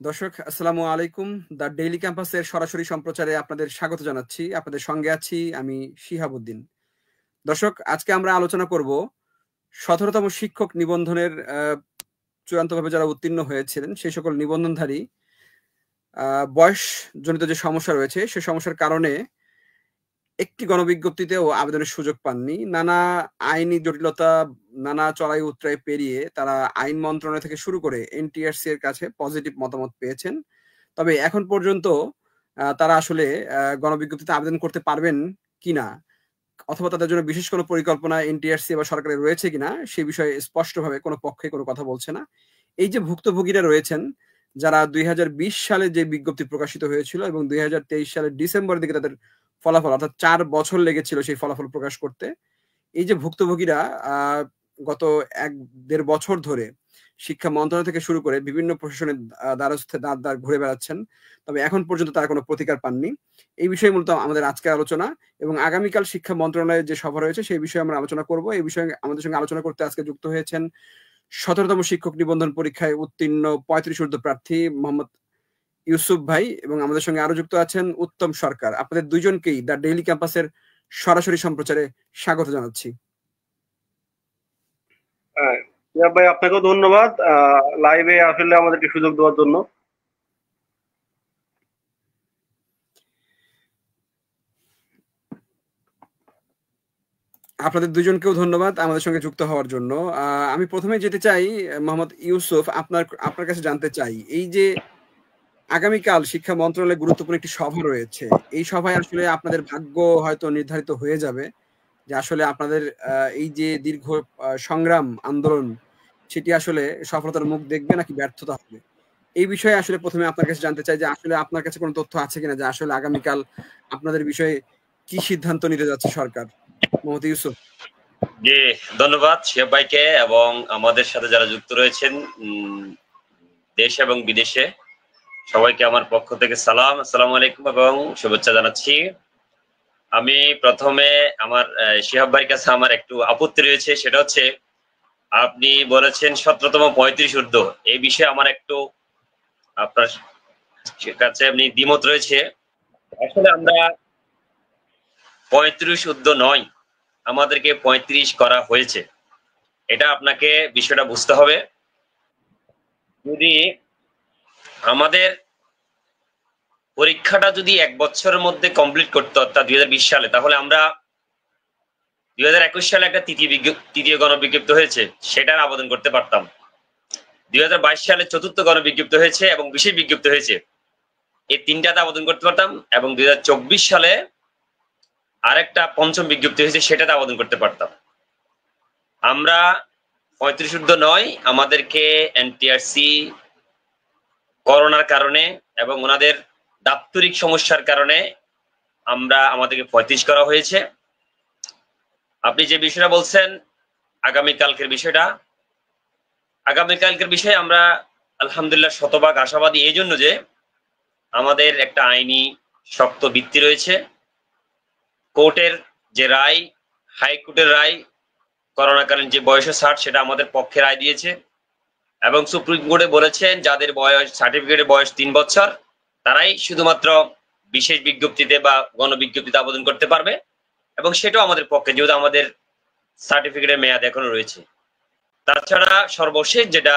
দর্শক আসসালামু আলাইকুম। দ্য ডেইলি ক্যাম্পাসের সরাসরি সম্প্রচারে আপনাদের স্বাগত জানাচ্ছি। আপনাদের সঙ্গে আছি আমি শিহাবুদ্দিন। দর্শক, আজকে আমরা আলোচনা করব ১৭তম শিক্ষক নিবন্ধনের চূড়ান্তভাবে যারা উত্তীর্ণ হয়েছিলেন সেই সকল নিবন্ধনধারী বয়সজনিত যে সমস্যা রয়েছে সে সমস্যার কারণে একটি গণবিজ্ঞপ্তিতেও আবেদনের সুযোগ পাননি। নানা আইনি জটিলতা, নানা চড়াই উতরাই পেরিয়ে তারা আইন মন্ত্রণালয় থেকে শুরু করে এনটিআরসি এর কাছে পজিটিভ মতামত পেয়েছেন। তবে এখন পর্যন্ত তারা আসলে গণবিজ্ঞপ্তিতে আবেদন করতে পারবেন কিনা অথবা তাদের জন্য বিশেষ কোনো পরিকল্পনা এনটিআরসি বা সরকারের রয়েছে কিনা সে বিষয়ে স্পষ্টভাবে কোনো পক্ষে কোনো কথা বলছে না। এই যে ভুক্তভোগীরা রয়েছেন যারা ২০২০ সালে যে বিজ্ঞপ্তি প্রকাশিত হয়েছিল এবং ২০২৩ সালের ডিসেম্বরের দিকে তাদের ফলাফল, অর্থাৎ ৪ বছর লেগেছিল সেই ফলাফল প্রকাশ করতে। এই যে ভুক্তভোগীরা গত ১-১.৫ বছর ধরে শিক্ষা মন্ত্রণালয় থেকে শুরু করে বিভিন্ন প্রশাসনের দ্বারস্থে দ্বার ঘুরে বেড়াচ্ছেন, তবে এখন পর্যন্ত তারা কোনো প্রতিকার পাননি। এই বিষয়ে মূলত আমাদের আজকের আলোচনা, এবং আগামীকাল শিক্ষা মন্ত্রণালয়ের যে সভা রয়েছে সেই বিষয়ে আমরা আলোচনা করব। এই বিষয়ে আমাদের সঙ্গে আলোচনা করতে আজকে যুক্ত হয়েছেন ১৭তম শিক্ষক নিবন্ধন পরীক্ষায় উত্তীর্ণ ৩৫ ঊর্ধ্ব প্রার্থী মোহাম্মদ ইউসুফ ভাই, এবং আমাদের সঙ্গে আরো যুক্ত আছেন উত্তম সরকার। আপনাদের দুইজনকেই দ্য ডেইলি ক্যাম্পাসের সরাসরি সম্প্রচারে স্বাগত জানাচ্ছি। ভাই, আপনাকেও ধন্যবাদ লাইভে আসলে আমাদেরকে সুযোগ দেওয়ার জন্য। আপনাদের দুজনকেও ধন্যবাদ আমাদের সঙ্গে যুক্ত হওয়ার জন্য। আমি প্রথমে যেতে চাই মোহাম্মদ ইউসুফ, আপনার কাছে জানতে চাই, এই যে আগামীকাল শিক্ষা মন্ত্রণালয়ে গুরুত্বপূর্ণ একটি সভা রয়েছে, এই সভায় আসলে আপনাদের ভাগ্য হয়তো নির্ধারিত হয়ে যাবে যে আসলে আপনাদের এই যে দীর্ঘ সংগ্রাম আন্দোলন সেটি আসলে সফলতার মুখ দেখবে নাকি ব্যর্থতা হবে। এই বিষয়ে আসলে প্রথমে আপনার কাছে জানতে চাই যে আসলে আপনার কাছে কোনো তথ্য আছে কিনা যে আসলে আগামীকাল আপনাদের বিষয়ে কি সিদ্ধান্ত নিতে যাচ্ছে সরকার। মোহাম্মদ ইউসুফ। জি, ধন্যবাদ শিহাব ভাইকে এবং আমাদের সাথে যারা যুক্ত রয়েছেন দেশ এবং বিদেশে সবাইকে আমার পক্ষ থেকে সালাম, আসসালামু আলাইকুম এবং শুভেচ্ছা জানাচ্ছি। আমি প্রথমে আমার শিহাব ভাইয়ের কাছে আমার একটু আপত্তি রয়েছে, সেটা হচ্ছে আপনি বলেছেন ১৭তম ৩৫ ঊর্ধ্ব, এই বিষয়ে আমার একটু আপনার কাছে এমনি দ্বিমত রয়েছে। আসলে আমরা ৩৫ ঊর্ধ্ব নয়, আমাদেরকে ৩৫ করা হয়েছে, এটা আপনাকে বিষয়টা বুঝতে হবে। যদি আমাদের পরীক্ষাটা যদি ১ বছরের মধ্যে কমপ্লিট করতে অর্থাৎ ২০২০ সালে, তাহলে আমরা ২০২১ সালে একটা তৃতীয় গণবিজ্ঞপ্তি হয়েছে সেটার আবেদন করতে পারতাম। ২০২২ সালে চতুর্থ গণবিজ্ঞপ্তি হয়েছে এবং বিশেষ বিজ্ঞপ্তি হয়েছে, এই তিনটাতে আবেদন করতে পারতাম, এবং ২০২৪ সালে আরেকটা পঞ্চম বিজ্ঞপ্তি হয়েছে সেটাতে আবেদন করতে পারতাম। আমরা ৩৫ ঊর্ধ্ব নয়, আমাদেরকে এনটিআরসি করোনার কারণে এবং ওনাদের দাপ্তরিক সমস্যার কারণে আমাদেরকে ৩৫ করা হয়েছে। আপনি যে বিষয়টা বলছেন আগামীকালকের বিষয়ে আমরা আলহামদুলিল্লাহ শতভাগ আশাবাদী, এই জন্য যে আমাদের একটা আইনি শক্ত ভিত্তি রয়েছে। কোর্টের যে রায়, হাইকোর্টের রায় করোনাকালীন যে বয়সের ছাড় সেটা আমাদের পক্ষে রায় দিয়েছে, এবং সুপ্রিম কোর্টে বলেছেন যাদের বয়স সার্টিফিকেটের বয়স ৩ বছর তারাই শুধুমাত্র বিশেষ বিজ্ঞপ্তিতে বা গণবিজ্ঞপ্তিতে আবেদন করতে পারবে, এবং সেটাও আমাদের পক্ষে, যেহেতু আমাদের সার্টিফিকেটের মেয়াদ এখনো রয়েছে। তাছাড়া সর্বশেষ যেটা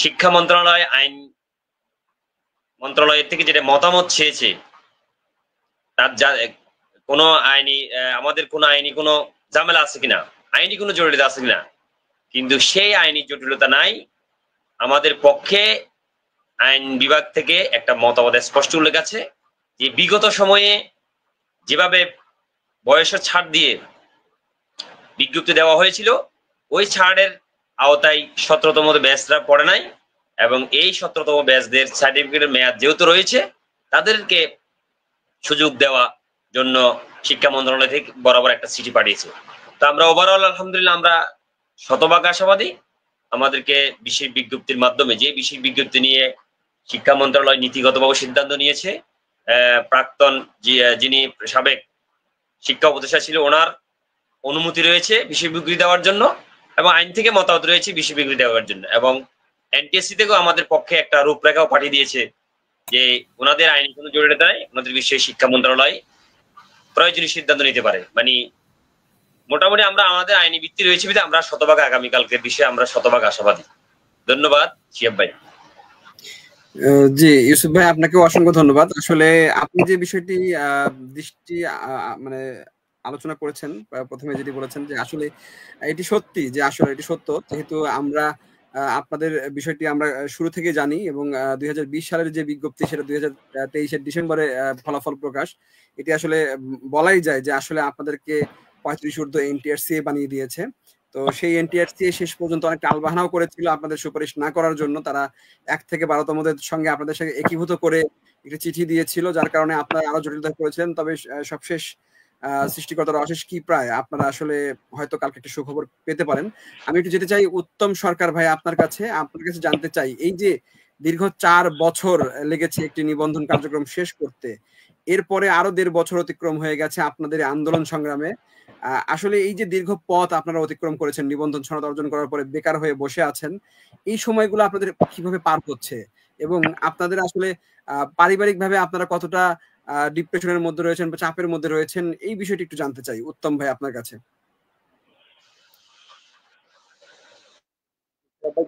শিক্ষা মন্ত্রণালয় আইন মন্ত্রণালয়ের থেকে যেটা মতামত চেয়েছে, তার কোনো আইনি আমাদের কোনো আইনি কোনো ঝামেলা আছে কিনা, আইনি কোনো জটিলতা আছে কিনা, কিন্তু সেই আইনি জটিলতা নাই। আমাদের পক্ষে আইন বিভাগ থেকে একটা মতামত স্পষ্ট উল্লেখ আছে যে বিগত সময়ে যেভাবে বয়সের ছাড় দিয়ে বিজ্ঞপ্তি দেওয়া হয়েছিল, ওই ছাড়ের আওতায় ১৭তম ব্যাচরা পড়ে নাই, এবং এই ১৭তম ব্যাচদের সার্টিফিকেটের মেয়াদ যেহেতু রয়েছে তাদেরকে সুযোগ দেওয়া জন্য শিক্ষা মন্ত্রণালয় থেকে বরাবর একটা চিঠি পাঠিয়েছে। তো আমরা ওভারঅল আলহামদুলিল্লাহ আমরা শতভাগ আশাবাদী। আমাদেরকে বিশেষ বিজ্ঞপ্তির মাধ্যমে, যে বিশেষ বিজ্ঞপ্তি নিয়ে শিক্ষা মন্ত্রণালয় নীতিগতভাবে সিদ্ধান্ত নিয়েছে, প্রাক্তন যিনি সাবেক শিক্ষা উপদেষ্টা ছিল ওনার অনুমতি রয়েছে বিশেষ বিজ্ঞপ্তি দেওয়ার জন্য, এবং আইন থেকে মতামত রয়েছে বিশেষ বিজ্ঞপ্তি দেওয়ার জন্য, এবং এনটিএসসি থেকেও আমাদের পক্ষে একটা রূপরেখাও পাঠিয়ে দিয়েছে যে ওনাদের আইনি কোনো জড়িত নাই, ওনাদের বিষয়ে শিক্ষা মন্ত্রণালয় প্রয়োজনীয় সিদ্ধান্ত নিতে পারে। মানে মোটামুটি আমরা আমাদের আইনি ভিত্তি রয়েছে বিধে আমরা শতভাগ আগামীকালকের বিষয়ে আমরা শতভাগ আশাবাদী। ধন্যবাদ শিহাব ভাই। জি ইউসুফ ভাই, আপনাকে অসংখ্য ধন্যবাদ। আসলে আপনি যে বিষয়টি দৃষ্টি মানে আলোচনা করেছেন, প্রথমে যেটি বলেছেন যে আসলে এটি সত্যি, যে আসলে এটি সত্য, যেহেতু আমরা আপনাদের বিষয়টি আমরা শুরু থেকে জানি এবং 2020 সালের যে বিজ্ঞপ্তি সেটা 2023 ডিসেম্বরে ফলাফল প্রকাশ, এটি আসলে বলাই যায় যে আসলে আপনাদেরকে 35 ঊর্ধ্ব এনটিআরসিএ বানিয়ে দিয়েছে। তো সেই এনটিআরসিএ শেষ পর্যন্ত অনেক টালবাহানাও করেছিল আপনাদের সুপারিশ না করার জন্য। তারা 1 থেকে 12তমদের সঙ্গে আপনাদের সঙ্গে একীভূত করে একটি চিঠি দিয়েছিল, যার কারণে আপনারা আরো জটিলতা করেছিলেন। তবে সবশেষ সৃষ্টিকর্তার অশেষ কি প্রায় আপনারা আসলে হয়তো কালকে একটা সুখবর পেতে পারেন। আমি একটু যেতে চাই উত্তম সরকার ভাই আপনার কাছে জানতে চাই, এই যে দীর্ঘ 4 বছর লেগেছে একটি নিবন্ধন কার্যক্রম শেষ করতে, এরপরে আরো 1.5 বছর অতিক্রম হয়ে গেছে আপনাদের আন্দোলন সংগ্রামে। আসলে এই যে দীর্ঘ পথ আপনারা অতিক্রম করেছেন, নিবন্ধন সনদ অর্জন করার পরে বেকার হয়ে বসে আছেন, এই সময়গুলো আপনাদের কিভাবে পার হচ্ছে এবং আপনাদের আসলে পারিবারিকভাবে আপনারা কতটা ডিপ্রেশনের মধ্যে রয়েছেন বা চাপের মধ্যে রয়েছেন, এই বিষয়টি একটু জানতে চাই উত্তম ভাই আপনার কাছে।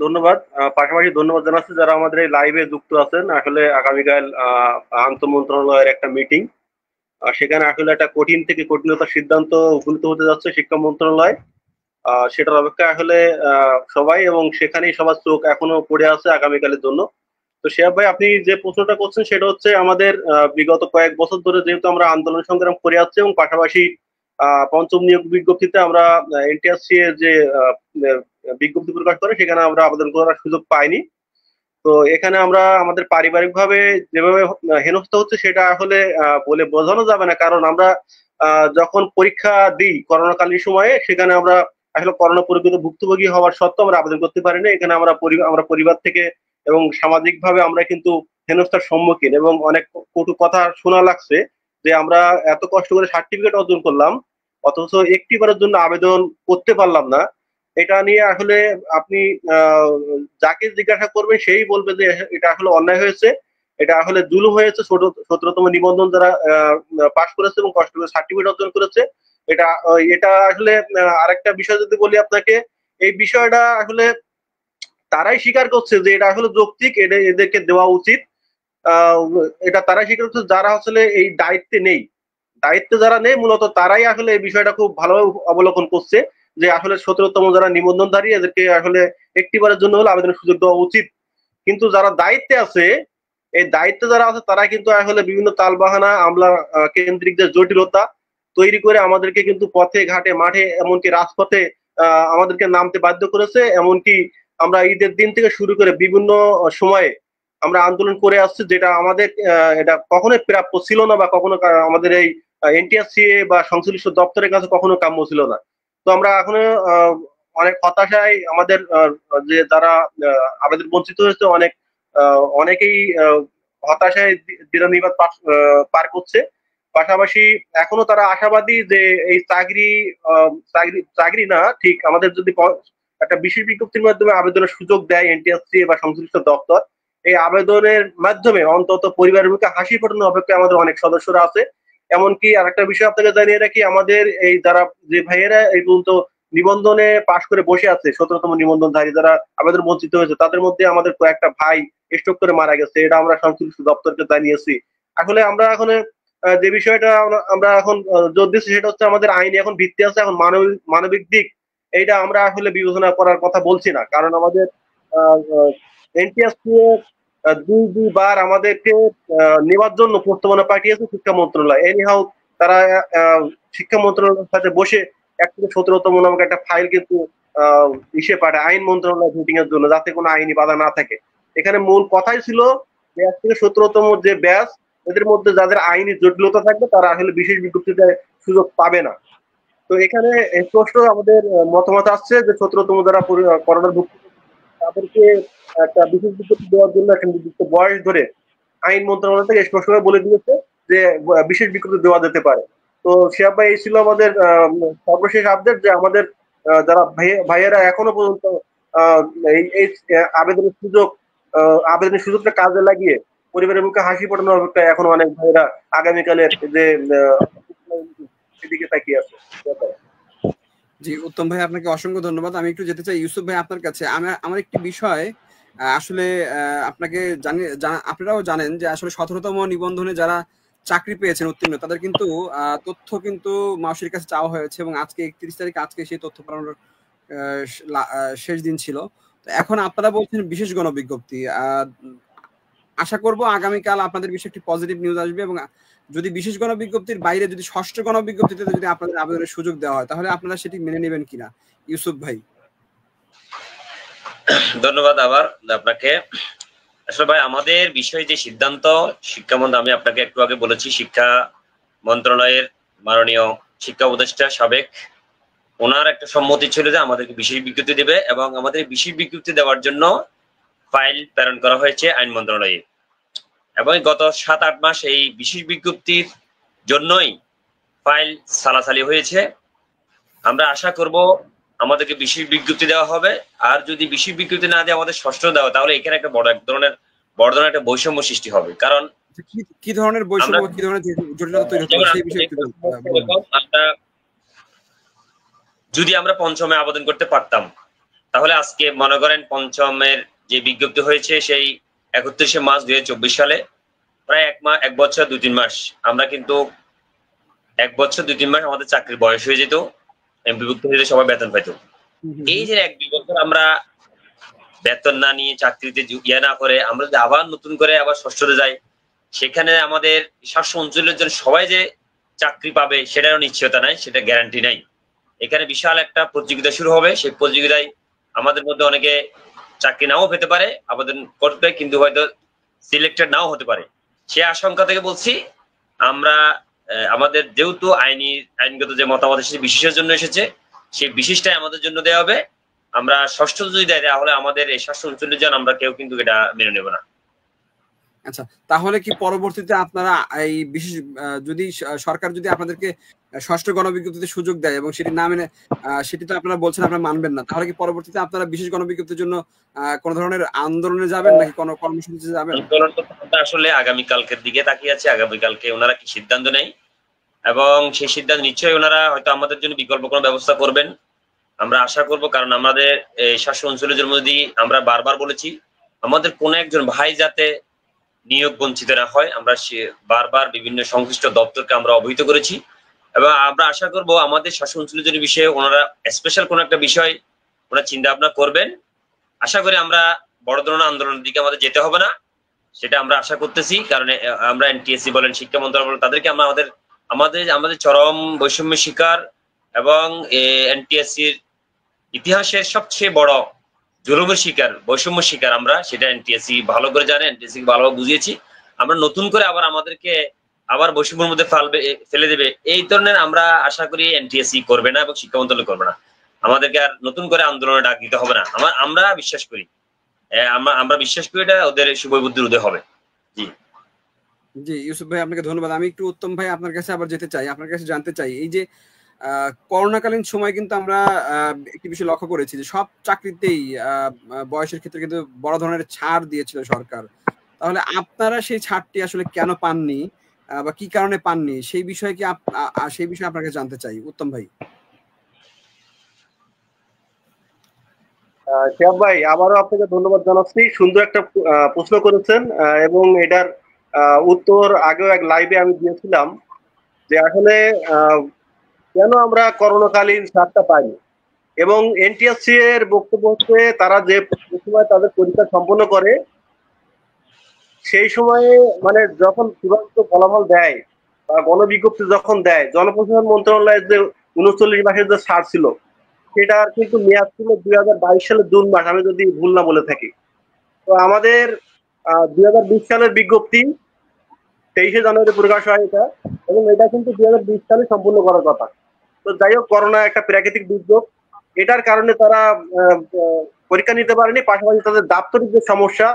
ধন্যবাদ। পাশাপাশি ধন্যবাদ জানাচ্ছি যারা আমাদের এই লাইভে যুক্ত আছেন। আসলে আগামীকাল আন্তঃ মন্ত্রণালয়ের একটা মিটিং, সেখানে আসলে একটা কঠিন থেকে কঠিনতার সিদ্ধান্ত উপনীত হতে যাচ্ছে শিক্ষা মন্ত্রণালয়। সেটার অপেক্ষা আসলে সবাই, এবং সেখানেই সবার চোখ এখনো পড়ে আছে আগামীকালের জন্য। তো শিহাব ভাই, আপনি যে প্রশ্নটা করছেন সেটা হচ্ছে আমাদের বিগত কয়েক বছর ধরে যেহেতু আমরা আন্দোলন সংগ্রাম করে যাচ্ছি এবং পাশাপাশি পঞ্চম নিয়োগ বিজ্ঞপ্তিতে আমরা এনটিআরসি এর যে বিজ্ঞপ্তি প্রকাশ করে সেখানে আমরা আবেদন করার সুযোগ পাইনি। তো এখানে আমরা আমাদের পারিবারিক ভাবে যেভাবে হেনস্থা হচ্ছে সেটা আসলে বলে বোঝানো যাবে না, কারণ আমরা যখন পরীক্ষা দিই করোনাকালীন সময়ে, সেখানে আমরা আসলে করোনা পরিচিত ভুক্তভোগী হওয়ার সত্ত্বেও আমরা আবেদন করতে পারিনি। এখানে আমরা পরিবার থেকে এবং সামাজিক ভাবে আমরা কিন্তু হেনস্থার সম্মুখীন এবং অনেক কটু কথা শোনা লাগছে যে আমরা এত কষ্ট করে সার্টিফিকেট অর্জন করলাম অথচ একটিবারের জন্য আবেদন করতে পারলাম না। এটা নিয়ে আসলে আপনি যাকে জিজ্ঞাসা করবেন সেই বলবে যে এটা আসলে অন্যায় হয়েছে, এটা আসলে জুলুম হয়েছে। 17তম নিবন্ধন যারা পাশ করেছে এবং কষ্ট করে সার্টিফিকেট অর্জন করেছে, এটা আসলে আরেকটা বিষয় যদি বলি আপনাকে, এই বিষয়টা আসলে তারাই স্বীকার করছে যে এটা আসলে যৌক্তিক, এটা এদেরকে দেওয়া উচিত। এটা তারাই স্বীকার করছে যারা আসলে এই দায়িত্বে নেই। দায়িত্বে যারা নেই মূলত তারাই আসলে এই বিষয়টা খুব ভালোভাবে অবলোকন করছে যে আসলে 17তম যারা নিবন্ধনধারী এদেরকে আসলে একটিবারের জন্য হলে আবেদনের সুযোগ দেওয়া উচিত। কিন্তু যারা দায়িত্বে আছে, এই দায়িত্বে যারা আছে তারা কিন্তু আসলে বিভিন্ন তালবাহানা, আমলা কেন্দ্রিক যে জটিলতা তৈরি করে আমাদেরকে কিন্তু পথে ঘাটে মাঠে এমনকি রাজপথে আমাদেরকে নামতে বাধ্য করেছে। এমনকি আমরা ঈদের দিন থেকে শুরু করে বিভিন্ন সময়ে আমরা আন্দোলন করে আসছি, যেটা আমাদের এটা কখনোই প্রাপ্য ছিল না বা কখনো আমাদের এই এনটিআরসিএ বা সংশ্লিষ্ট দপ্তরের কাছে কখনো কাম্য ছিল না। তো আমরা এখনো অনেক হতাশায় আমাদের যে যারা আবেদন বঞ্চিত হয়েছে অনেকেই হতাশায় দিননিবাদ পার করছে। পাশাপাশি এখনো তারা আশাবাদী যে এই চাকরি না, ঠিক আমাদের যদি একটা বিশেষ বিজ্ঞপ্তির মাধ্যমে আবেদনের সুযোগ দেয় এনটিআরসি বা সংশ্লিষ্ট দপ্তর, এই আবেদনের মাধ্যমে অন্তত পরিবারের মুখে হাসি ফোটানোর অপেক্ষায় আমাদের অনেক সদস্যরা আছে। এমনকি আরেকটা বিষয় আপনাকে জানিয়ে রাখি, আমাদের এই যারা যে ভাইয়েরা এই পর্যন্ত নিবন্ধনে পাশ করে বসে আছে, 17তম নিবন্ধনধারী যারা আবেদন বঞ্চিত হয়েছে, তাদের মধ্যে আমাদের কয়েকটা ভাই স্ট্রোক করে মারা গেছে। এটা আমরা সংশ্লিষ্ট দপ্তরকে জানিয়েছি। আসলে আমরা এখন যে বিষয়টা আমরা এখন জোর দিচ্ছি সেটা হচ্ছে আমাদের আইনে এখন ভিত্তি আছে, এখন মানবিক দিক এইটা আমরা আসলে বিবেচনা করার কথা বলছি না, কারণ আমাদের এনটিআরসি দুইবার আমাদেরকে নেওয়ার জন্য প্রস্তাবনা পাঠিয়েছে শিক্ষা মন্ত্রণালয়। এনিহাউ তারা শিক্ষা মন্ত্রণালয়ের সাথে বসে 1 থেকে 17তম নামক একটা ফাইল কিন্তু ইসে পাঠায় আইন মন্ত্রণালয় মিটিং এর জন্য, যাতে কোনো আইনি বাধা না থাকে। এখানে মূল কথাই ছিল যে 1 থেকে 17তম যে ব্যাচ, এদের মধ্যে যাদের আইনি জটিলতা থাকবে তারা আসলে বিশেষ বিজ্ঞপ্তিতে সুযোগ পাবে না। তো এখানে স্পষ্ট আমাদের মতামত আসছে যে 17তম যারা করোনার ভুক্ত তাদেরকে একটা বিশেষ বিজ্ঞপ্তি দেওয়ার জন্য একটা নির্দিষ্ট বয়স ধরে আইন মন্ত্রণালয় থেকে স্পষ্টভাবে বলে দিয়েছে যে বিশেষ বিজ্ঞপ্তি দেওয়া যেতে পারে। তো শিহাব ভাই, এই ছিল আমাদের সর্বশেষ আপডেট যে আমাদের যারা ভাইয়েরা এখনো পর্যন্ত এই আবেদনের সুযোগটা কাজে লাগিয়ে পরিবারের মুখে হাসি ফোটানোর অপেক্ষা এখন অনেক ভাইরা আগামীকালের যে সেদিকে তাকিয়ে আছে। জি উত্তম ভাই, আপনাকে অসংখ্য ধন্যবাদ। আমি একটু যেতে চাই ইউসুফ ভাই আপনার কাছে। আমার একটি বিষয় আসলে আপনাকে আপনারাও জানেন যে আসলে 17তম নিবন্ধনে যারা চাকরি পেয়েছেন উত্তীর্ণ, তাদের কিন্তু তথ্য কিন্তু মাউসির কাছে চাওয়া হয়েছে এবং আজকে 31 তারিখ, আজকে সেই তথ্য পাঠানোর শেষ দিন ছিল। তো এখন আপনারা বলছেন বিশেষ গণবিজ্ঞপ্তি। আশা করব আগামীকাল আপনাদের বিষয়ে একটি পজিটিভ নিউজ আসবে এবং যদি বিশেষ গণবিজ্ঞপ্তির বাইরে যদি ষষ্ঠ গণবিজ্ঞপ্তিতে যদি আপনাদের আবেদনের সুযোগ দেওয়া হয়, তাহলে আপনারা সেটি মেনে নেবেন কিনা, ইউসুফ ভাই? ধন্যবাদ আবার আপনাকে। আসলে ভাই, আমাদের বিষয়ে যে সিদ্ধান্ত শিক্ষামন্ত্রী, আমি আপনাকে একটু আগে বলেছি, শিক্ষা মন্ত্রণালয়ের মাননীয় শিক্ষা উপদেষ্টা সাবেক, ওনার একটা সম্মতি ছিল যে আমাদেরকে বিশেষ বিজ্ঞপ্তি দেবে এবং আমাদের বিশেষ বিজ্ঞপ্তি দেওয়ার জন্য ফাইল প্রেরণ করা হয়েছে আইন মন্ত্রণালয়ে। এবং গত 7-8 মাস এই বিশেষ বিজ্ঞপ্তির জন্যই ফাইল সালাসালি হয়েছে। আমরা আশা করব আমাদেরকে বিশেষ বিজ্ঞপ্তি দেওয়া হবে। আর যদি বিশেষ বিজ্ঞপ্তি না দিয়ে আমাদের ষষ্ঠ দেওয়া, তাহলে এখানে একটা বড় ধরনের একটা বৈষম্য সৃষ্টি হবে। কারণ কি ধরনের বৈষম্য, কি ধরনের জটিলতা তৈরি হতে পারে সেই বিষয়ে একটু আমরা যদি আমরা পঞ্চমে আবেদন করতে পারতাম, তাহলে আজকে মনে করেন পঞ্চমের যে বিজ্ঞপ্তি হয়েছে সেই 31শে মার্চ 2024 সালে, প্রায় 1 বছর 2-3 মাস আমরা কিন্তু 1 বছর 2-3 মাস আমাদের চাকরির বয়স হয়ে যেত, এমপিভুক্ত হয়ে সবাই বেতন পেত। এই যে 1-2 বছর আমরা বেতন না নিয়ে চাকরিতে না করে আমরা যদি আবার নতুন করে আবার ষষ্ঠতে যাই, সেখানে আমাদের 739 জন সবাই যে চাকরি পাবে সেটারও নিশ্চয়তা নাই, সেটা গ্যারান্টি নাই। এখানে বিশাল একটা প্রতিযোগিতা শুরু হবে। সেই প্রতিযোগিতায় আমাদের মধ্যে অনেকে চাকরি নাও পেতে পারে, আবেদন করবে কিন্তু হয়তো সিলেক্টেড নাও হতে পারে। সে আশঙ্কা থেকে বলছি, আমরা আমাদের যেহেতু আইনগত যে মতামত এসেছে বিশেষের জন্য এসেছে, সেই বিশেষটাই আমাদের জন্য দেওয়া হবে। আমরা ষষ্ঠ যদি দেয়, তাহলে আমাদের এই 739 জন আমরা কেউ কিন্তু এটা মেনে নেব না। আচ্ছা, তাহলে কি পরবর্তীতে আপনারা এই বিশেষ যদি সরকার যদি আপনাদেরকে ষষ্ঠ গণবিজ্ঞপ্তিতে সুযোগ দেয় এবং সেটি না মেনে, সেটি তো আপনারা বলছেন আপনারা মানবেন না, তাহলে কি পরবর্তীতে আপনারা বিশেষ গণবিজ্ঞপ্তির জন্য কোন ধরনের আন্দোলনে যাবেন নাকি কোন কর্মসূচিতে যাবেন? আসলে আগামীকালকের দিকে তাকিয়ে আছে, আগামীকালকে ওনারা কি সিদ্ধান্ত নেয় এবং সেই সিদ্ধান্ত নিশ্চয়ই ওনারা হয়তো আমাদের জন্য বিকল্প কোনো ব্যবস্থা করবেন, আমরা আশা করব। কারণ আমাদের এই 739 মধ্যে আমরা বারবার বলেছি আমাদের কোন একজন ভাই যাতে নিয়োগ বঞ্চিত না হয়, আমরা বারবার বিভিন্ন সংশ্লিষ্ট দপ্তরকে আমরা অবহিত করেছি এবং আমরা আশা করব আমাদের 739 জনের বিষয়ে ওনারা স্পেশাল কোন একটা বিষয় ওনারা চিন্তা ভাবনা করবেন। আশা করি আমরা বড় ধরনের আন্দোলনের দিকে আমাদের যেতে হবে না, সেটা আমরা আশা করতেছি। কারণ আমরা এনটিএসসি বলেন, শিক্ষা মন্ত্রণালয় বলেন, তাদেরকে আমরা আমাদের চরম বৈষম্য শিকার এবং এনটিএসসির ইতিহাসের সবচেয়ে বড় জুলুমের শিকার, বৈষম্য শিকার আমরা, সেটা এনটিএসসি ভালো করে জানে, এনটিএসসি ভালোভাবে বুঝিয়েছি। আমরা নতুন করে আমাদেরকে আবার বৈষম্যের মধ্যে ফেলে দেবে, এই ধরনের আমরা আশা করি এনটিএসসি করবে না এবং শিক্ষা মন্ত্রণালয় করবে না। আমাদেরকে আর নতুন করে আন্দোলনে ডাক দিতে হবে না। আমরা বিশ্বাস করি, আমরা বিশ্বাস করি এটা ওদের শুভ বুদ্ধির উদয় হবে। জি জি ইউসুফ ভাই, আপনাকে ধন্যবাদ। আমি একটু উত্তম ভাই আপনার কাছে আবার যেতে চাই, আপনার কাছে জানতে চাই, এই যে করোনাকালীন সময় কিন্তু আমরা একটি বিষয় লক্ষ্য করেছি যে সব চাকরিতেই বয়সের ক্ষেত্রে কিন্তু বড় ধরনের ছাড় দিয়েছিল সরকার। তাহলে আপনারা সেই ছাড়টি আসলে কেন পাননি বা কি কারণে পাননি, সেই বিষয়ে কি সেই বিষয়ে আপনার কাছে জানতে চাই উত্তম ভাই। শিহাব ভাই, আবারও আপনাকে ধন্যবাদ জানাচ্ছি। সুন্দর একটা প্রশ্ন করেছেন এবং এটার উত্তর আগেও এক লাইভে আমি দিয়েছিলাম যে আসলে কেন আমরা করোনাকালীন ছাড়টা পাইনি। এবং এনটিএসসি এর বক্তব্য হচ্ছে তারা যে সময় তাদের পরীক্ষা সম্পন্ন করে সেই সময়ে মানে যখন চূড়ান্ত ফলাফল দেয় বা গণবিজ্ঞপ্তি যখন দেয়, জনপ্রশাসন মন্ত্রণালয়ের যে 39 মাসের যে ছাড় ছিল সেটার কিন্তু মেয়াদ ছিল 2022 সালের জুন মাস, আমি যদি ভুল না বলে থাকি। তো আমাদের 2020 সালের বিজ্ঞপ্তি 23শে জানুয়ারি প্রকাশ হয় এটা, এবং এটা কিন্তু 2020 সালে সম্পূর্ণ করার কথা। তো যাই হোক, করোনা একটা প্রাকৃতিক দুর্যোগ, এটার কারণে তারা পরীক্ষা নিতে পারেনি। পাশাপাশি তাদের দাপ্তরিক যে সমস্যা,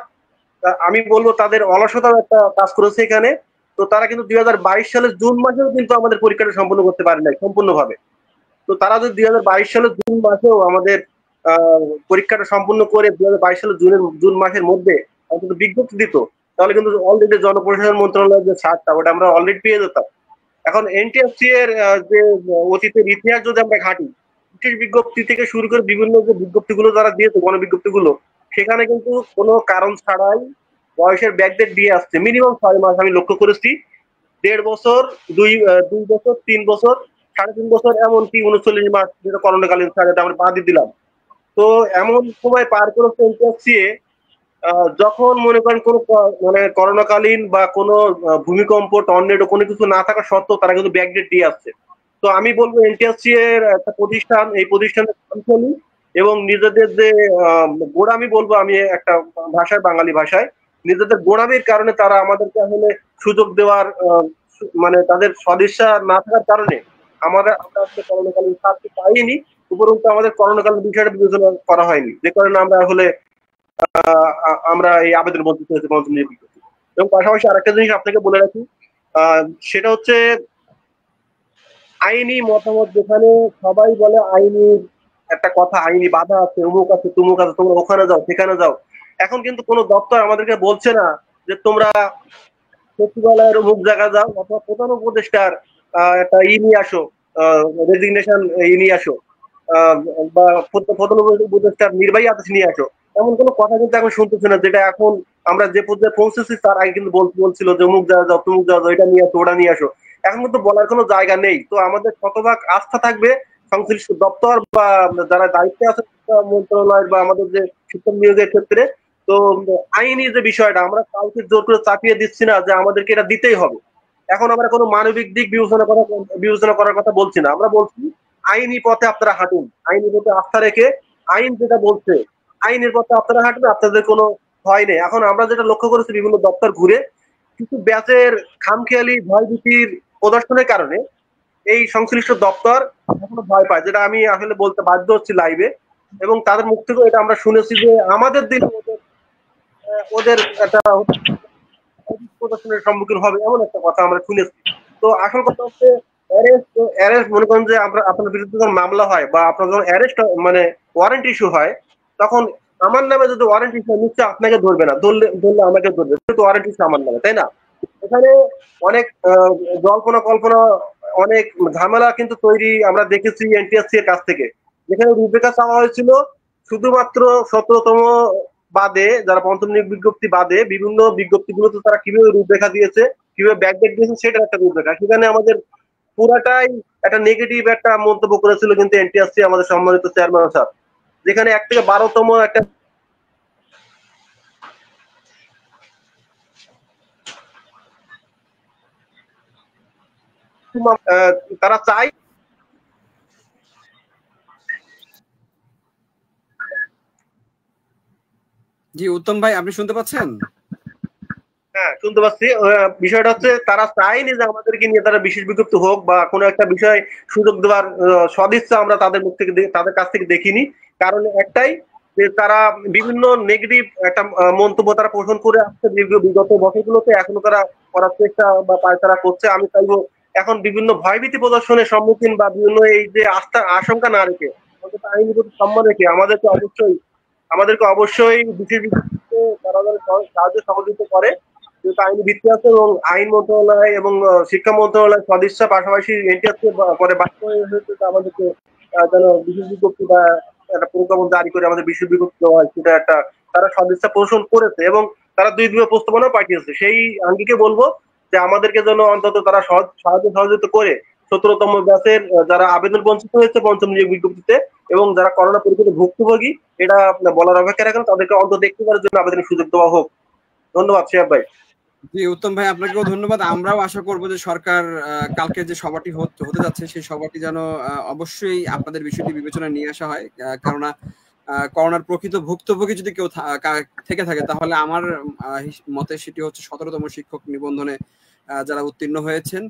আমি বলবো তাদের অলসতাও একটা কাজ করেছে এখানে। তো তারা কিন্তু 2022 সালের জুন মাসেও কিন্তু আমাদের পরীক্ষাটা সম্পন্ন করতে পারে নাই সম্পূর্ণভাবে। তো তারা যদি 2022 সালের জুন মাসেও আমাদের পরীক্ষাটা সম্পূর্ণ করে 2022 সালের জুন মাসের মধ্যে অন্তত বিজ্ঞপ্তি দিত, তাহলে কিন্তু অলরেডি জনপ্রশাসন মন্ত্রণালয়ের যে ছাড়টা ওটা আমরা অলরেডি পেয়ে যেতাম। এখন এনটিএসসি এর যে অতীতের ইতিহাস যদি আমরা ঘাঁটি, বিশেষ বিজ্ঞপ্তি থেকে শুরু করে বিভিন্ন যে বিজ্ঞপ্তিগুলো যারা দিয়েছে গণবিজ্ঞপ্তিগুলো, সেখানে কিন্তু কোনো কারণ ছাড়াই বয়সের ব্যাকডেট দিয়ে আসছে মিনিমাম 6 মাস। আমি লক্ষ্য করেছি 1.5 বছর, 2 বছর, 3 বছর, 3.5 বছর, এমনকি 39 মাস, যেটা করোনাকালীন ছাড় আমরা বাদ দিয়ে দিলাম। তো এমন সময় পার করেছে এনটিএসসি যখন মনে করেন কোনো মানে করোনাকালীন বা কোনো ভূমিকম্প, টর্নেডো কোনো কিছু না থাকা সত্ত্বেও তারা কিন্তু ব্যাকডেট দিয়ে আসছে। তো আমি বলবো এনটিএসসি এর একটা প্রতিষ্ঠান, এই প্রতিষ্ঠানের কর্মচারী এবং নিজেদের যে গোড়ামি বলবো আমি একটা ভাষায়, বাঙালি ভাষায়, নিজেদের গোড়ামির কারণে তারা আমাদেরকে আসলে সুযোগ দেওয়ার মানে তাদের সদিচ্ছা না থাকার কারণে আমরা আসলে করোনাকালীন ছাড়তে পাইনি, উপরন্তু আমাদের করোনাকালীন বিষয়টা বিবেচনা করা হয়নি, যে কারণে আমরা এই আবেদন বঞ্চিত হয়েছে পঞ্চম বিজ্ঞপ্তি। এবং পাশাপাশি আরেকটা জিনিস আপনাকে বলে রাখি, সেটা হচ্ছে আইনি মতামত। যেখানে সবাই বলে আইনি একটা কথা, আইনি বাধা আছে, অমুক আছে, তুমুক আছে, তোমরা ওখানে যাও, সেখানে যাও। এখন কিন্তু কোনো দপ্তর আমাদেরকে বলছে না যে তোমরা সচিবালয়ের অমুক জায়গা যাও, অথবা প্রধান উপদেষ্টার একটা নিয়ে আসো, রেজিগনেশন নিয়ে আসো, বা প্রধান উপদেষ্টার নির্বাহী আদেশ নিয়ে আসো। এমন কোনো কথা কিন্তু এখন শুনতেছে না, যেটা এখন আমরা যে পর্যায়ে পৌঁছেছি তার আগে কিন্তু বলছিল যে অমুক জায়গা যাও, তুমুক জায়গা যাও, এটা নিয়ে আসো, ওটা নিয়ে আসো। এখন কিন্তু বলার কোনো জায়গা নেই। তো আমাদের শতভাগ আস্থা থাকবে সংশ্লিষ্ট দপ্তর বা যারা দায়িত্বে আছে মন্ত্রণালয়ের বা আমাদের যে শিক্ষক নিয়োগের ক্ষেত্রে। তো আইনি যে বিষয়টা, আমরা কাউকে জোর করে চাপিয়ে দিচ্ছি না যে আমাদেরকে এটা দিতেই হবে। এখন আমরা কোনো মানবিক দিক বিবেচনা করার কথা বলছি না, আমরা বলছি আইনি পথে আপনারা হাঁটুন, আইনি পথে আস্থা রেখে আইন যেটা বলছে আইনের পথে আপনারা হাঁটবেন, আপনাদের কোনো ভয় নেই। এখন আমরা যেটা লক্ষ্য করেছি বিভিন্ন দপ্তর ঘুরে, কিছু ব্যাচের খামখেয়ালি ভয়ভীতির প্রদর্শনের কারণে এই সংশ্লিষ্ট দপ্তর এখনো ভয় পায়, যেটা আমি আসলে বলতে বাধ্য হচ্ছি লাইভে। এবং তাদের মুখ থেকে এটা আমরা শুনেছি যে আমাদের দিনে ওদের একটা প্রদর্শনের সম্মুখীন হবে, এমন একটা কথা আমরা শুনেছি। তো আসল কথা হচ্ছে অ্যারেস্ট মনে করেন যে আপনার বিরুদ্ধে যখন মামলা হয় বা আপনার যখন অ্যারেস্ট মানে ওয়ারেন্ট ইস্যু হয়, তখন আমার নামে যদি ওয়ারেন্ট ইস্যু হয় নিশ্চয়ই আপনাকে ধরবে না, ধরলে আমাকে ধরবে, কিন্তু ওয়ারেন্ট ইস্যু আমার নামে, তাই না? এখানে অনেক জল্পনা কল্পনা, অনেক ঝামেলা কিন্তু তৈরি আমরা দেখেছি এনটিএসসি এর কাছ থেকে, যেখানে রূপরেখা চাওয়া হয়েছিল শুধুমাত্র 17তম বাদে, যারা পঞ্চম নিয়োগ বিজ্ঞপ্তি বাদে বিভিন্ন বিজ্ঞপ্তিগুলোতে তারা কিভাবে রূপরেখা দিয়েছে, কিভাবে ব্যাকডেট দিয়েছে, সেটার একটা রূপরেখা। সেখানে আমাদের পুরাটাই একটা নেগেটিভ একটা মন্তব্য করেছিল কিন্তু এনটিএসসি আমাদের সম্মানিত চেয়ারম্যান স্যার, যেখানে 1 থেকে 12তম একটা তারা চায়। জি উত্তম ভাই, আপনি শুনতে পাচ্ছেন? হ্যাঁ, শুনতে পাচ্ছি। বিষয়টা হচ্ছে তারা চায়নি যে আমাদেরকে নিয়ে তারা বিশেষ বিজ্ঞপ্তি হোক বা কোনো একটা বিষয় সুযোগ দেওয়ার সদিচ্ছা আমরা তাদের মুখ থেকে, তাদের কাছ থেকে দেখিনি। কারণ একটাই, যে তারা বিভিন্ন নেগেটিভ একটা মন্তব্য তারা পোষণ করে আসছে বিগত বছরগুলোতে, এখনো তারা করার চেষ্টা বা তারা করছে। আমি চাইবো এখন বিভিন্ন ভয়ভীতি প্রদর্শনের সম্মুখীন বা বিভিন্ন এই যে আশঙ্কা না রেখে, অন্তত আইনের প্রতি সম্মান রেখে আমাদেরকে অবশ্যই বিশেষ বিজ্ঞপ্তিতে তারা সাহায্য সহযোগিতা করে, যেহেতু আইনি ভিত্তি আছে এবং আইন মন্ত্রণালয় এবং শিক্ষা মন্ত্রণালয় সদিচ্ছা, পাশাপাশি এনটিএসসি পরে বাধ্য হয়েছে আমাদেরকে যেন বিশেষ বিজ্ঞপ্তি বা একটা প্রজ্ঞাপন জারি করে আমাদের বিশেষ বিজ্ঞপ্তি দেওয়া হয়, সেটা একটা তারা সদিচ্ছা পোষণ করেছে এবং তারা 2 প্রস্তাবনা পাঠিয়েছে। সেই আঙ্গিকে বলবো যে আমাদেরকে যেন অন্তত তারা সাহায্য সহযোগিতা করে 17তম ব্যাচের যারা আবেদন বঞ্চিত হয়েছে পঞ্চম নিয়োগ বিজ্ঞপ্তিতে এবং যারা করোনা পরিস্থিতিতে ভুক্তভোগী, এটা বলার অপেক্ষা রাখেন, তাদেরকে অন্তত একটিবারের জন্য আবেদনের সুযোগ দেওয়া হোক। ধন্যবাদ শিহাব ভাই। জি উত্তম ভাই, আপনাকেও ধন্যবাদ। আমরাও আশা করব যে সরকার কালকে যে সভাটি হতে যাচ্ছে সেই সভাটি যেন অবশ্যই আপনাদের বিষয়টি বিবেচনায় নিয়ে আসা হয়, কেননা করোনার প্রকৃত ভুক্তভোগী যদি কেউ থেকে থাকে তাহলে আমার মতে সেটি হচ্ছে 17তম শিক্ষক নিবন্ধনে যারা উত্তীর্ণ হয়েছেন।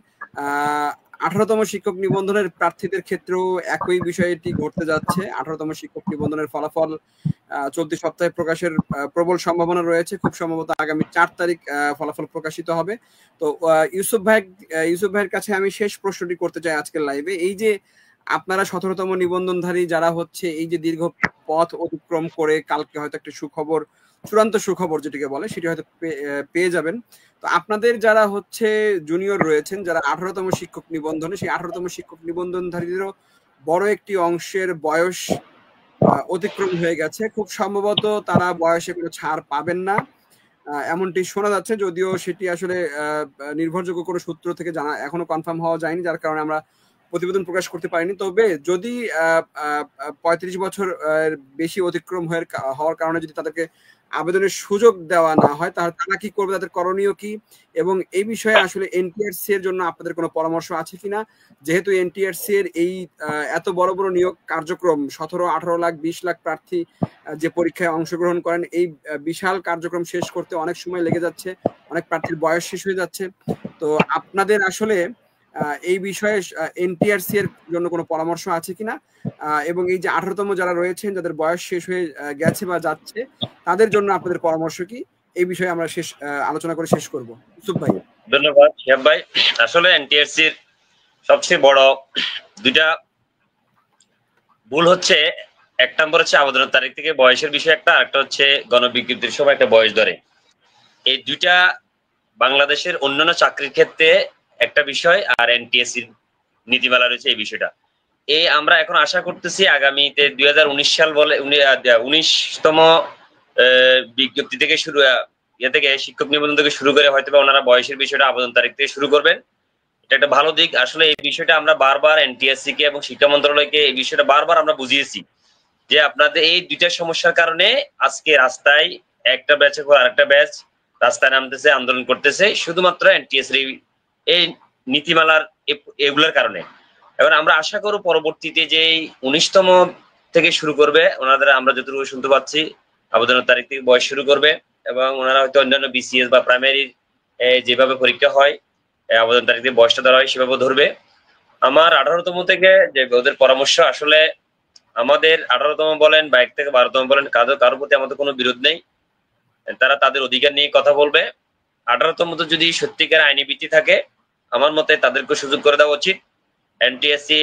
18তম শিক্ষক নিবন্ধনের প্রার্থীদের ক্ষেত্রেও একই বিষয়টি ঘটতে যাচ্ছে। 18তম শিক্ষক নিবন্ধনের ফলাফল চলতি সপ্তাহে প্রকাশের প্রবল সম্ভাবনা রয়েছে। খুব সম্ভবত আগামী 4 তারিখ ফলাফল প্রকাশিত হবে। তো ইউসুফ ভাইয়ের কাছে আমি শেষ প্রশ্নটি করতে চাই আজকের লাইভে। এই যে আপনারা 17তম নিবন্ধনধারী যারা হচ্ছে এই যে দীর্ঘ পথ অতিক্রম করে কালকে হয়তো একটা সুখবর, চূড়ান্ত সুখবর যেটিকে বলে, সেটি হয়তো পেয়ে যাবেন। তো আপনাদের যারা হচ্ছে জুনিয়র রয়েছেন, যারা 18তম শিক্ষক নিবন্ধনে, সেই 18তম শিক্ষক নিবন্ধনধারীদেরও বড় একটি অংশের বয়স অতিক্রম হয়ে গেছে। খুব সম্ভবত তারা বয়সে কোনো ছাড় পাবেন না, এমনটি শোনা যাচ্ছে, যদিও সেটি আসলে নির্ভরযোগ্য কোনো সূত্র থেকে জানা এখনো কনফার্ম হওয়া যায়নি, যার কারণে আমরা প্রতিবেদন প্রকাশ করতে পারিনি। তবে যদি 35 বছর বেশি অতিক্রম হওয়ার কারণে যদি তাদেরকে আবেদনের সুযোগ দেওয়া না হয়, তাহলে তারা কি করবে, তাদের করণীয় কি, এবং এই বিষয়ে আসলে এনটিআরসি এর জন্য আপনাদের কোনো পরামর্শ আছে কিনা? যেহেতু এনটিআরসি এর এই এত বড় বড় নিয়োগ কার্যক্রম, 17, 18 লাখ, 20 লাখ প্রার্থী যে পরীক্ষায় অংশগ্রহণ করেন, এই বিশাল কার্যক্রম শেষ করতে অনেক সময় লেগে যাচ্ছে, অনেক প্রার্থীর বয়স শেষ হয়ে যাচ্ছে। তো আপনাদের আসলে এই বিষয়ে এনটিআরসি এর জন্য কোনো পরামর্শ আছে কিনা, এবং এই যে 18তম যারা রয়েছেন, যাদের বয়স শেষ হয়ে গেছে বা যাচ্ছে, তাদের জন্য আপনাদের পরামর্শ কি, এই বিষয়ে আমরা আলোচনা করে শেষ করব। ইউসুফ ভাই। ধন্যবাদ শিহাব ভাই। আসলে এনটিআরসি এর সবচেয়ে বড় দুইটা ভুল হচ্ছে, এক নম্বর হচ্ছে আবেদনের তারিখ থেকে বয়সের বিষয় একটা, আরেকটা হচ্ছে গণবিজ্ঞপ্তির সময় একটা বয়স ধরে। এই দুইটা বাংলাদেশের অন্যান্য চাকরির ক্ষেত্রে একটা বিষয়, আর এনটিএসসি নীতিমালা রয়েছে এই বিষয়টা। আমরা এখন আশা করতেছি আগামীতে 2019 সাল বলে 19তম বিজ্ঞপ্তি থেকে শুরু, থেকে শিক্ষক নিবন্ধন থেকে শুরু করে হয়তো ওনারা বয়সের বিষয়টা আবেদন তারিখ থেকে শুরু করবেন। এটা একটা ভালো দিক। আসলে এই বিষয়টা আমরা বারবার এনটিএসসি কে এবং শিক্ষা মন্ত্রণালয়কে এই বিষয়টা বারবার আমরা বুঝিয়েছি যে আপনাদের এই দুইটা সমস্যার কারণে আজকে রাস্তায় একটা ব্যাচের পর আরেকটা ব্যাচ রাস্তায় নামতেছে, আন্দোলন করতেছে, শুধুমাত্র এনটিএসসি এই নীতিমালার এগুলোর কারণে। এবার আমরা আশা করব পরবর্তীতে যে 19তম থেকে শুরু করবে ওনাদের, আমরা যতটুকু শুনতে পাচ্ছি আবেদনের তারিখ থেকে বয়স শুরু করবে, এবং ওনারা হয়তো অন্যান্য বিসিএস বা প্রাইমারি যেভাবে পরীক্ষা হয় আবেদন তারিখ থেকে বয়সটা ধরা হয় সেভাবে ধরবে। আমার 18তম থেকে যে ওদের পরামর্শ, আসলে আমাদের 18তম বলেন বা 1 থেকে 12তম বলেন, কারোর প্রতি আমাদের কোনো বিরোধ নেই, তারা তাদের অধিকার নিয়ে কথা বলবে। 18তম যদি সত্যিকার আইনি ভিত্তি থাকে, আমার মতে তাদেরকে সুযোগ করে দেওয়া উচিত। এনটিএসসি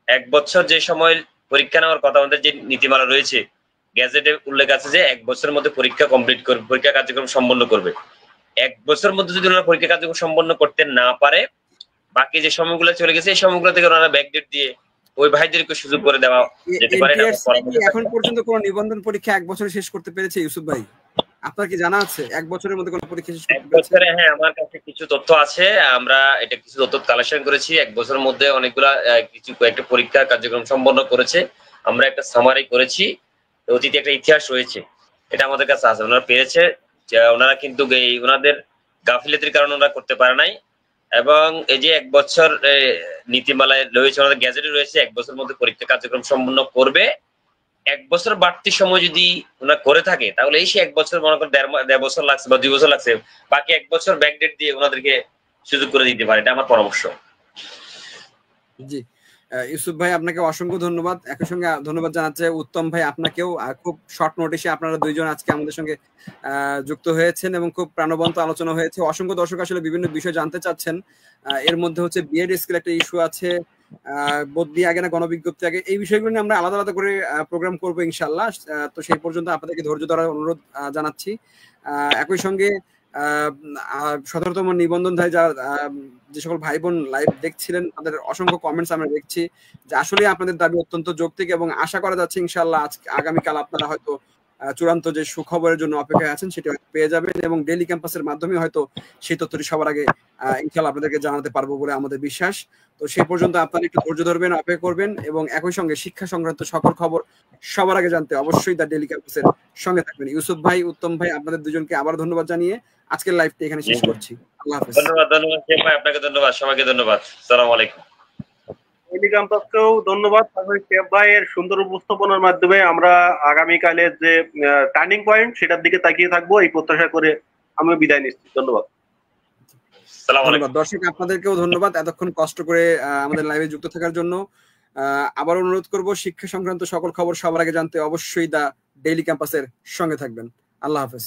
1 বছর যে সময় পরীক্ষা নেওয়ার কথা, আমাদের যে নীতিমালা রয়েছে গ্যাজেটে উল্লেখ আছে যে 1 বছরের মধ্যে পরীক্ষা কমপ্লিট করবে, পরীক্ষা কার্যক্রম সম্পন্ন করবে। 1 বছরের মধ্যে যদি ওনারা পরীক্ষা কার্যক্রম সম্পন্ন করতে না পারে, বাকি যে সময়গুলো চলে গেছে এই সময়গুলো থেকে ওনারা ব্যাকডেট দিয়ে ওই ভাইদেরকে সুযোগ করে দেওয়া যেতে পারে। এখন পর্যন্ত কোন নিবন্ধন পরীক্ষা 1 বছরে শেষ করতে পেরেছে ইউসুফ ভাই? আপনার কি জানা আছে 1 বছরের মধ্যে কোন পরীক্ষা শেষ করতে পেরেছে? 1 বছরে হ্যাঁ, আমার কাছে কিছু তথ্য আছে, আমরা এটা কিছু তথ্য কালেকশন করেছি। 1 বছরের মধ্যে অনেকগুলা কয়েকটা পরীক্ষা কার্যক্রম সম্পন্ন করেছে, আমরা একটা সামারি করেছি, অতীতে একটা ইতিহাস রয়েছে, এটা আমাদের কাছে আছে। ওনারা পেরেছে, ওনারা কিন্তু এই ওনাদের গাফিলতির কারণে ওনারা করতে পারে নাই। এবং এই যে 1 বছর নীতিমালায় রয়েছে, ওনাদের গ্যাজেটে রয়েছে 1 বছরের মধ্যে পরীক্ষা কার্যক্রম সম্পন্ন করবে। 1 বছর বাড়তি সময় যদি ওনারা করে থাকে, তাহলে এই 1 বছর মনে করেন 1.5 বছর লাগছে বা 2 বছর লাগছে, বাকি 1 বছর ব্যাকডেট দিয়ে ওনাদেরকে সুযোগ করে দিতে পারে, এটা আমার পরামর্শ। জি ইউসুফ ভাই, আপনাকে অসংখ্য ধন্যবাদ। একই সঙ্গে ধন্যবাদ জানাচ্ছে উত্তম ভাই, আপনাকেও। খুব শর্ট নোটিশে আপনারা দুইজন আজকে আমাদের সঙ্গে যুক্ত হয়েছেন এবং খুব প্রাণবন্ত আলোচনা হয়েছে। অসংখ্য দর্শক আসলে বিভিন্ন বিষয় জানতে চাচ্ছেন, এর মধ্যে হচ্ছে বিএড স্কেল একটা ইস্যু আছে, বদলি আগে না গণবিজ্ঞপ্তি আগে, এই বিষয়গুলো নিয়ে আমরা আলাদা আলাদা করে প্রোগ্রাম করবো ইনশাল্লাহ। তো সেই পর্যন্ত আপনাদেরকে ধৈর্য ধরার অনুরোধ জানাচ্ছি। একই সঙ্গে 17তম নিবন্ধনধারী যারা যে সকল ভাই বোন লাইভ দেখছিলেন, তাদের অসংখ্য কমেন্টস আমরা দেখছি যে আসলে আপনাদের দাবি অত্যন্ত যৌক্তিক, এবং আশা করা যাচ্ছে ইনশাল্লাহ আগামীকাল আপনারা হয়তো চূড়ান্ত যে সুখবরের জন্য অপেক্ষায় আছেন সেটি হয়তো পেয়ে যাবেন, এবং ডেইলি ক্যাম্পাসের মাধ্যমে হয়তো সেই তথ্যটি সবার আগে ইনশাল্লাহ আপনাদেরকে জানাতে পারবো বলে আমাদের বিশ্বাস। তো সেই পর্যন্ত আপনারা একটু ধৈর্য ধরবেন, অপেক্ষা করবেন, এবং একই সঙ্গে শিক্ষা সংক্রান্ত সকল খবর সবার আগে জানতে অবশ্যই দ্য ডেইলি ক্যাম্পাসের সঙ্গে থাকবেন। ইউসুফ ভাই, উত্তম ভাই, আপনাদের দুজনকে আবার ধন্যবাদ জানিয়ে আজকের লাইভটি এখানে শেষ করছি। আল্লাহ হাফেজ। ধন্যবাদ ভাই, আপনাকে ধন্যবাদ, সবাইকে ধন্যবাদ। আসসালামু আলাইকুম। ডেইলি ক্যাম্পাসকেও ধন্যবাদ শেফ ভাইয়ের সুন্দর উপস্থাপনার মাধ্যমে আমরা আগামীকালের যে টার্নিং পয়েন্ট সেটার দিকে তাকিয়ে থাকবো, এই প্রত্যাশা করে আমি বিদায় নিচ্ছি। ধন্যবাদ। ধন্যবাদ দর্শক, আপনাদেরকেও ধন্যবাদ এতক্ষণ কষ্ট করে আমাদের লাইভে যুক্ত থাকার জন্য। আবার অনুরোধ করব, শিক্ষা সংক্রান্ত সকল খবর সবার আগে জানতে অবশ্যই দ্য ডেইলি ক্যাম্পাসের সঙ্গে থাকবেন। আল্লাহ হাফেজ।